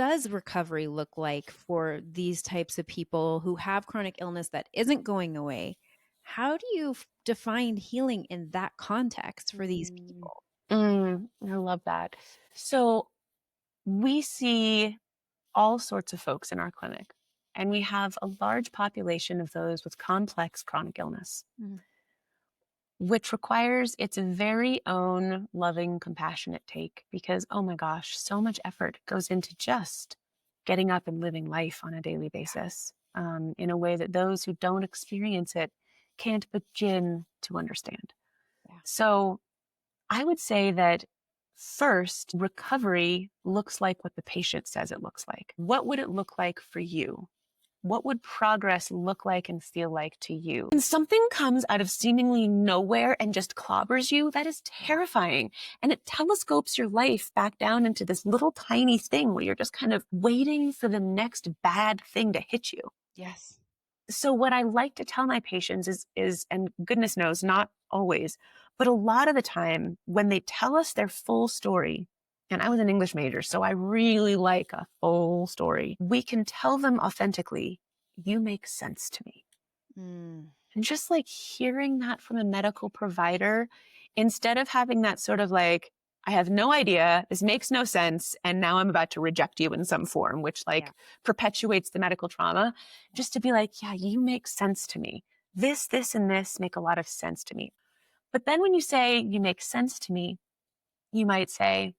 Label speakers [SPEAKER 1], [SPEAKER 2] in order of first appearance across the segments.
[SPEAKER 1] does recovery look like for these types of people who have chronic illness that isn't going away? How do you define healing in that context for these
[SPEAKER 2] Mm,
[SPEAKER 1] people?
[SPEAKER 2] I love that. So we see all sorts of folks in our clinic, and we have a large population of those with complex chronic illness,
[SPEAKER 1] Mhm.
[SPEAKER 2] which requires its very own loving, compassionate take because, oh my gosh, so much effort goes into just getting up and living life on a daily basis in a way that those who don't experience it can't begin to understand.
[SPEAKER 1] Yeah.
[SPEAKER 2] So I would say that first, recovery looks like what the patient says it looks like. What would it look like for you? What would progress look like and feel like to you? When something comes out of seemingly nowhere and just clobbers you, that is terrifying. And it telescopes your life back down into this little tiny thing where you're just kind of waiting for the next bad thing to hit you.
[SPEAKER 1] Yes.
[SPEAKER 2] So what I like to tell my patients is, and goodness knows, not always, but a lot of the time when they tell us their full story, and I was an English major, so I really like a full story, we can tell them authentically, you make sense to me.
[SPEAKER 1] Mm.
[SPEAKER 2] And just like hearing that from a medical provider, instead of having that sort of like, I have no idea, this makes no sense, and now I'm about to reject you in some form, which
[SPEAKER 1] Yeah.
[SPEAKER 2] like perpetuates the medical trauma, just to be like, yeah, you make sense to me. This, and this make a lot of sense to me. But then when you say you make sense to me, you might say,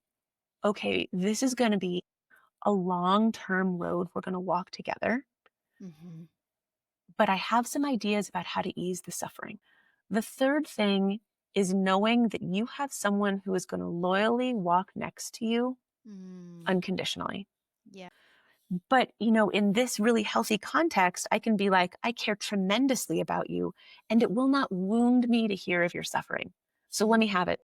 [SPEAKER 2] okay, this is going to be a long-term road we're going to walk together,
[SPEAKER 1] Hmm.
[SPEAKER 2] but I have some ideas about how to ease the suffering. The third thing is knowing that you have someone who is going to loyally walk next to you
[SPEAKER 1] Mm.
[SPEAKER 2] unconditionally.
[SPEAKER 1] Yeah.
[SPEAKER 2] But, in this really healthy context, I can be like, I care tremendously about you, and it will not wound me to hear of your suffering. So let me have it.